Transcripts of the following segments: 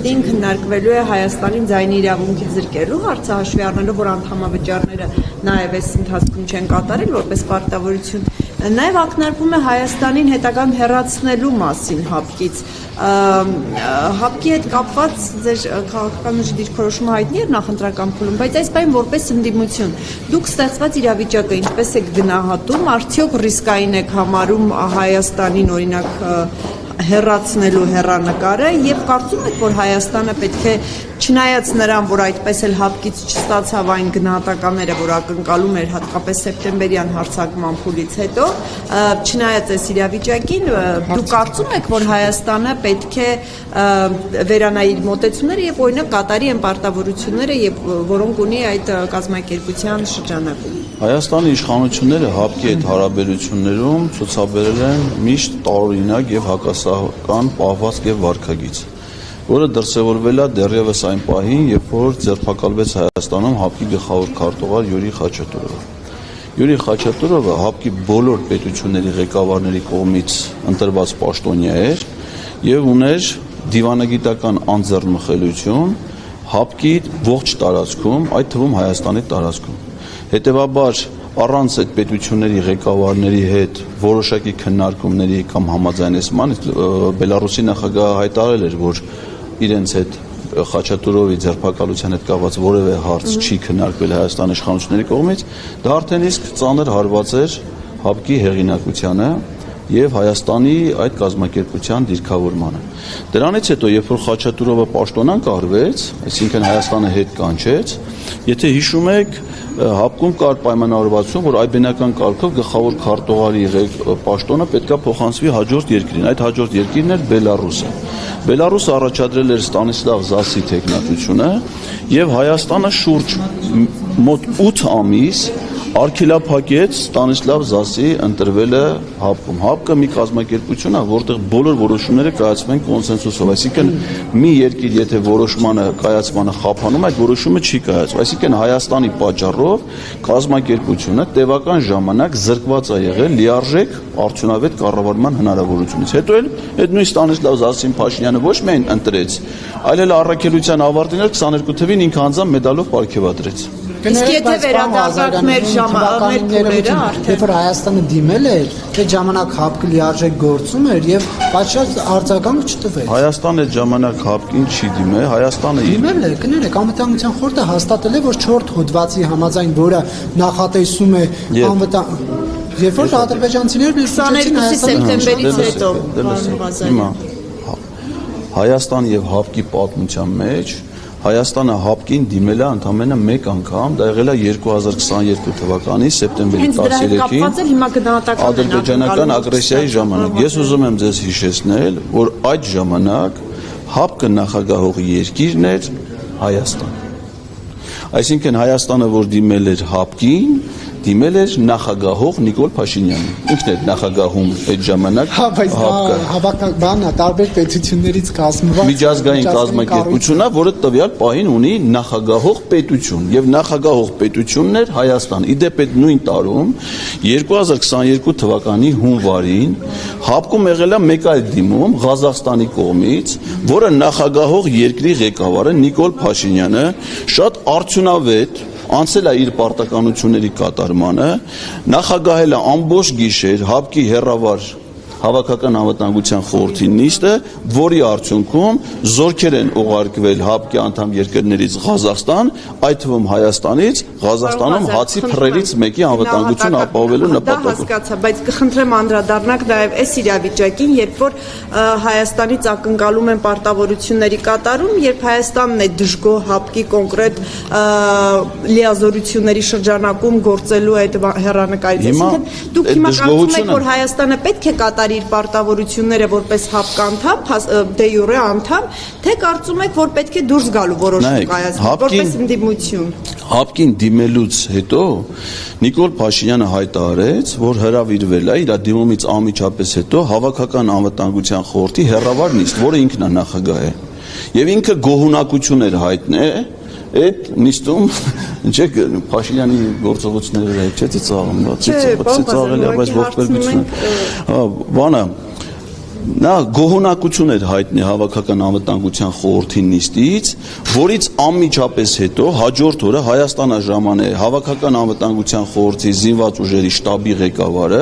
Կաբինետին քննարկվելու է Հայաստանին ձայնի իրավունքից զրկելու հարցը, հաշվի առնելով, որ անդամավճարները նաև այս ընթացքում չեն կատարել որպես պարտավորություն։ Նաև ակնարկվում է Հայաստանին հետագան հեռացնելու մասին ՀԱՊԿ-ից։ ՀԱՊԿ-ի հետ կապված ձեր քաղաքական ուժի դիրքորոշումը հայտնի էր նախընտրական փուլում, բայց այս բան որպես ընդդիմություն դուք ստեղծված իրավիճակը ինչպես եք գնահատում, արդյոք ռիսկային եք համարում Հայաստանին օրինակ հեռացնելու հեռանկարը եւ կարծում եք, որ Հայաստանը պետք է չնայած նրան, որ այդպես էլ ՀԱՊԿ-ից չստացավ այն գնահատականները, որ ակնկալում էր հատկապես սեպտեմբերյան հարձակման փուլից հետո, չնայած այս իրավիճակին, դուք կարծում եք, որ Հայաստանը պետք է վերանայի իր մոտեցումները եւ օրինակ կատարի այն պարտավորությունները, որոնք ունի այդ կազմակերպության շրջանակում։ Հայաստանի իշխանությունները ՀԱՊԿ-ի հետ հարաբերություններում ցուցաբերել են միշտ տարօրինակ եւ հակասական պահվածք եւ վարքագիծ, որը դրսևորվել է դեռևս այն պահին, երբ որ ձերբակալվեց Հայաստանում ՀԱՊԿ-ի գլխավոր քարտուղար Յուրի Խաչատուրովը։ Յուրի Խաչատուրովը ՀԱՊԿ-ի բոլոր պետությունների ղեկավարների կողմից ընտրված պաշտոնյա էր եւ ուներ դիվանագիտական անձեռնմխելիություն ՀԱՊԿ-ի ողջ տարածքում, այդ թվում Հայաստանի տարածքում։ Հետևաբար առանց այդ պետությունների ղեկավարների հետ որոշակի քննարկումների կամ համաձայնեցման Բելարուսի նախագահը հայտարարել էր, որ իրենց հետ Խաչատուրովի ձերբակալության հետ կապված որևէ հարց չի քննարկվել Հայաստանի իշխանությունների կողմից, դա արդեն իսկ ծանր հարված էր ՀԱՊԿ-ի հեղինակությանը եւ Հայաստանի այդ կազմակերպության դիրքավորմանը։ Դրանից հետո, երբ որ Խաչատուրովը պաշտոնանկ արվեց, այսինքն Հայաստանը հետ կանչեց, եթե հիշում եք, ՀԱՊԿ-ում կար պայմանավորվածություն, որ այբենական կարգով գլխավոր քարտուղարի պաշտոնը պետքա փոխանցվի հաջորդ երկրին։ Այդ հաջորդ երկիրն էր Բելարուսը։ Բելարուսը առաջադրել էր Ստանիսլավ Զասի թեկնածությունը եւ Հայաստանը շուրջ մոտ 8 ամիս արգելափակեց Ստանիսլավ Զասի ընտրվելը ՀԱՊԿ-ում։ ՀԱՊԿ-ը մի կազմակերպություն է, որտեղ բոլոր որոշումները կայացվում են կոնսենսուսով, այսինքն մի երկիր եթե որոշմանը կայացմանը խափանում, այդ որոշումը չի կայացվում։ Այսինքն Հայաստանի պատճառով կազմակերպությունը տևական ժամանակ զրկված է եղել լիարժեք արդյունավետ կառավարման հնարավորությունից։ Հետո էլ այդ նույն Ստանիսլավ Զասին Փաշինյանը ոչ միայն ընտրեց, այլ էլ առաքելության ավարտին էլ 22 թվին ինքը անձամբ մեդալով պարգևատրեց։ Իսկ եթե վերադառնանք մեր թվերը արդեն երբ որ Հայաստանը դիմել էր, այդ ժամանակ ՀԱՊԿ լիարժեք գործում էր եւ պատշաճ արձագանք չտվեց։ Հայաստանը այդ ժամանակ ՀԱՊԿ-ին չի դիմել, Հայաստանը դիմել է, կներեք, անվտանգության խորհուրդը հաստատել է, որ 4 հոդվածի համաձայն, որը նախատեսում է երբ որ ադրբեջանցիներն 22 սեպտեմբերից հետո Հայաստան եւ ՀԱՊԿ-ի պատմության մեջ Հայաստանը ՀԱՊԿ-ին դիմել է ընդամենը մեկ անգամ, դա եղել է 2022 թվականի սեպտեմբերի 13-ին ադրբեջանական ագրեսիայի ժամանակ։ Ես ուզում եմ ձեզ հիշեցնել, որ այդ ժամանակ ՀԱՊԿ-ը նախագահող երկիրն էր Հայաստան։ Այսինքն Հայաստանը, որ դիմել էր ՀԱՊԿ-ին, դիմել էր նախագահող Նիկոլ Փաշինյանին։ Ինքն էր նախագահում այդ ժամանակ ՀԱՊԿ-ը։ Հավաքական տարբեր պետություններից կազմված միջազգային կազմակերպություն է, որը տվյալ պահին ունի նախագահող պետություն, եւ նախագահող պետությունն էր Հայաստան։ Իդեպ այդ նույն տարում 2022 թվականի հունվարին ՀԱՊԿ-ում եղել է մեկ այլ դիմում Ղազախստանի կողմից, որը նախագահող երկրի ղեկավարը Նիկոլ Փաշինյանը շատ արդյունավետ անցել է իր պարտականությունների կատարմանը, նախագահել է ամբողջ գիշեր ՀԱՊԿ-ի հեռավար Հավաքական անվտանգության խորհրդի նիստը, որի արդյունքում զորքեր են ուղարկվել ՀԱՊԿ-ի անդամ երկրներից Ղազախստան, այդ թվում Հայաստանից, Ղազախստանում հացի փռերից մեկի անվտանգություն ապահովելու նպատակով։ Դա հասկացա, բայց կխնդրեմ անդրադառնանք նաև այս իրավիճակին, երբ որ Հայաստանից ակնկալում են պարտավորությունների կատարում, երբ Հայաստանն է դժգոհ ՀԱՊԿ-ի կոնկրետ լիազորությունների շրջանակում գործելու այդ հեռանկարից։ Այսինքն դուք հիմա կարծում եք, որ Հայաստանը պետք է կատարի իր պարտավորությունները որպես ՀԱՊԿ անդամ, դե յուրե անդամ, թե կարծում եք, որ պետք է դուրս գալու որոշում կայացնել, որպես ընդդիմություն։ ՀԱՊԿ-ին դիմելուց հետո Նիկոլ Փաշինյանը հայտարարեց, որ հրավիրվել է իր դիմումից անմիջապես հետո Հավաքական անվտանգության խորհրդի հեռավար նիստ, որը ինքն է նախագահ է։ Եվ ինքը գոհունակություն էր հայտնել այդ նիստում, ինչեք Փաշինյանի գործողությունները հետ չէ ծիծաղում, ծիծաղել է, բայց ողբերգություն։ Բանը Նա գոհունակություն էր հայտնի հավաքական անվտանգության խորհրդի նիստից, որից անմիջապես հետո հաջորդ օրը Հայաստանը ժամանել հավաքական անվտանգության խորհրդի զինված ուժերի շտաբի ղեկավարը,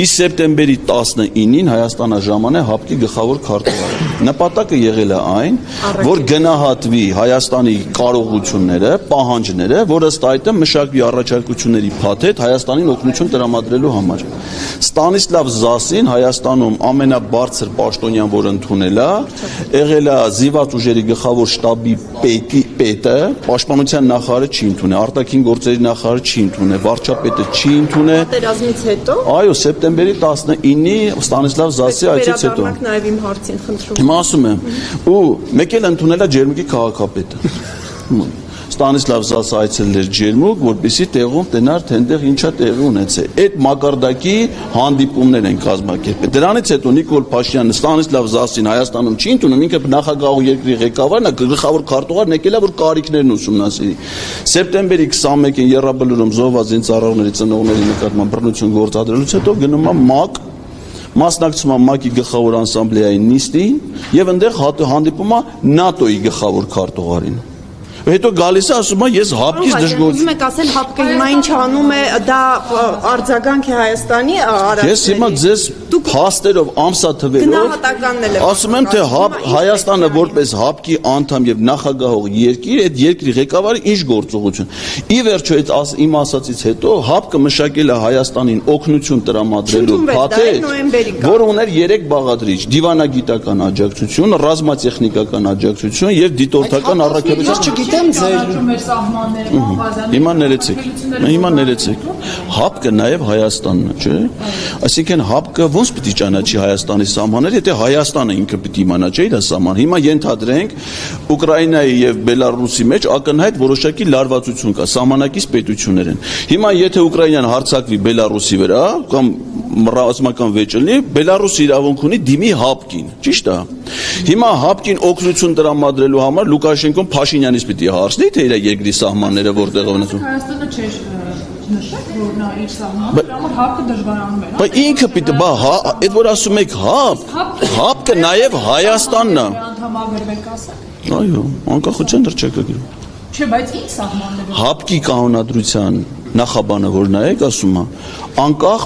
իսկ սեպտեմբերի 19-ին Հայաստանը ժամանել ՀԱՊԿ-ի գլխավոր քարտուղարը։ Նպատակը եղել է այն, որ գնահատվի Հայաստանի կարողությունները, պահանջները, որ ըստ այդմ մշակվի առաջարկությունների փաթեթ Հայաստանին օգնություն տրամադրելու համար։ Ստանիսլավ Զասին Հայաստանում ամենաբարձր պաշտոնյան, որ ընդունել է, եղել է զինված ուժերի գլխավոր շտաբի պետը, պաշտպանության նախարարը չի ընդունել, արտաքին գործերի նախարարը չի ընդունել, վարչապետը չի ընդունել։ Պատերազմից հետո։ Այո, սեպտեմբերի 19-ի Ստանիսլավ Զասի այցից հետո։ Վերադառնանք նաև իմ հարցին, խնդրում։ Հիմա ասում եմ, ու մեկ էլ ընդունել է Ջերմուկի քաղաքապետը։ Ստանիսլավ Զասը այցելել էր Ջերմուկ, որպեսզի տեղում տենար, թե այնտեղ ինչա տեղի ունեցել։ Այդ մակարդակի հանդիպումներ են կազմակերպել։ Դրանից հետո Նիկոլ Փաշինյանը Ստանիսլավ Զասին Հայաստանում չի ընդունում, ինքը նախագահ երկրի ղեկավարն է, գլխավոր քարտուղարն եկել է, որ կարիքներն ուսումնասիրի։ Սեպտեմբերի 21-ին Եռաբլուրում զոհված զինծառայողների ծնողների նկատմամբ բռնություն գործադրելուց հետո գնում է ՄԱԿ, մասնակցում է ՄԱԿ-ի գլխավոր ասամբլեայի նիստին եւ այնտեղ հանդիպում է ՆԱՏՕ-ի գլխավոր քարտուղարին։ Հետո գալիս է ասում է ես ՀԱՊԿ-ից դժգոհ Ուզում եք ասել ՀԱՊԿ-ը հիմա ինչ անում է, դա արձագանք է Հայաստանի արարածների։ Ես հիմա ձեզ փաստերով ամսաթվերով ասում եմ, թե Հայաստանը որպես ՀԱՊԿ-ի անդամ եւ նախագահող երկիր, այդ երկրի ղեկավարը ինչ գործողություն։ Ի վերջո այդ իմ ասածից հետո ՀԱՊԿ-ը մշակել է Հայաստանին օգնություն տրամադրելու փաթեթ, որը ուներ 3 բաղադրիչ՝ դիվանագիտական աջակցություն, ռազմատեխնիկական աջակցություն եւ դիտորդական առաքելություն։ Հիմա ներեցեք։ ՀԱՊԿ-ը նաև Հայաստանն է, չէ՞։ Այսինքն ՀԱՊԿ-ը ոնց պիտի ճանաչի Հայաստանի սահմանները, եթե Հայաստանը ինքը պիտի իմանա, չէ՞ իր սահման։ Հիմա ենթադրենք Ուկրաինայի եւ Բելարուսի մեջ ակնհայտ որոշակի լարվածություն կա, սահմանակից պետություններ են։ Հիմա եթե Ուկրաինան հարձակվի Բելարուսի վրա կամ ռազմական վեճ լինի, Բելարուսը իրավունք ունի դիմի ՀԱՊԿ-ին, ճիշտ է։ Հիմա ՀԱՊԿ-ին օգնություն տրամադրելու համար Լուկաշենկոն Փաշինյանից պիտի հարցնի, թե իր երկրի սահմանները որտեղ են ունեցել։ Հայաստանը չէր նշել, որ նա իր սահմանը, դրա ՀԱՊԿ-ը դժվարանում էր։ Բայց ինքը պիտի, այդ որ ասում եք ՀԱՊԿ-ը նաև Հայաստանն է։ Անդամագրվել կասեք։ Այո, անկախության հռչակագրում։ Չէ, բայց ինչ սահմաններ։ ՀԱՊԿ-ի կանոնադրության նախաբանը որ նայեք ասում է անկախ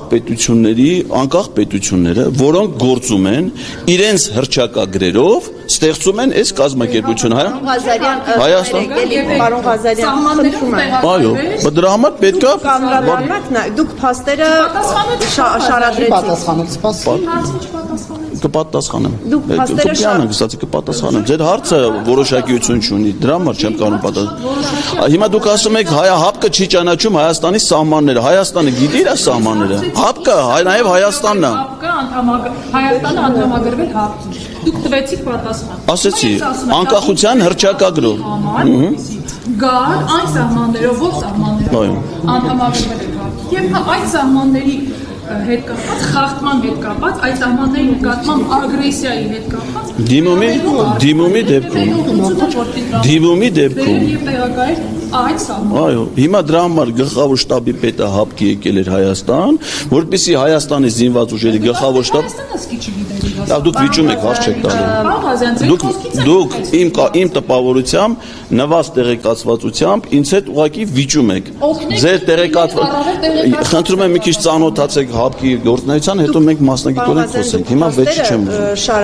պետությունները, որոնք գործում են իրենց հռչակագրերով, ստեղծում են այս կազմակերպությունը Հայաստան։ Պարոն Ղազարյան, խնդրում եմ։ Այո, բայց դրա համար պետք է Կամրադառնաք, դուք փաստերը շարադրեցիք։ Պատասխանել, սպասի։ կպատասխանեմ։ Դուք փաստերը կպատասխանեմ։ Ձեր հարցը որոշակիություն չունի, դրա համար չեմ կարող պատասխանել։ Հիմա դուք ասում եք ՀԱՊԿ-ը չի ճանաչում Հայաստանի սահմանները։ Հայաստանը գիտի իր սահմանները։ ՀԱՊԿ-ը նաև Հայաստանն է։ Հայաստանը անդամագրվել ՀԱՊԿ-ին։ Դուք տվեցիք պատասխան։ Ասեցի, անկախության հռչակագրով։ Գար այն սահմաններով, որ սահմաններով անդամագրվել է ՀԱՊԿ-ին։ Եվ այդ սահմանների հետ կապված, խախտման հետ կապված, այդ սահմանների նկատմամբ ագրեսիայի հետ կապված դիմումի դեպքում եւ տեղակայել այդ սահմանը։ Այո, հիմա դրա համար գլխավոր շտաբի պետը ՀԱՊԿ-ի եկել էր Հայաստան, որպեսզի Հայաստանի զինված ուժերի գլխավոր շտաբ դուք վիճում եք, հարց չեք տալու։ Դուք իմ տպավորությամբ նվազ տեղեկացվածությամբ ինձ հետ ուղղակի վիճում եք։ Ձեր տեղեկացված խնդրում եմ մի քիչ ծանոթացեք ՀԱՊԿ-ի գործունեության, հետո մենք մասնագիտորեն խոսենք։ Հիմա վեճ չեմ ուզում։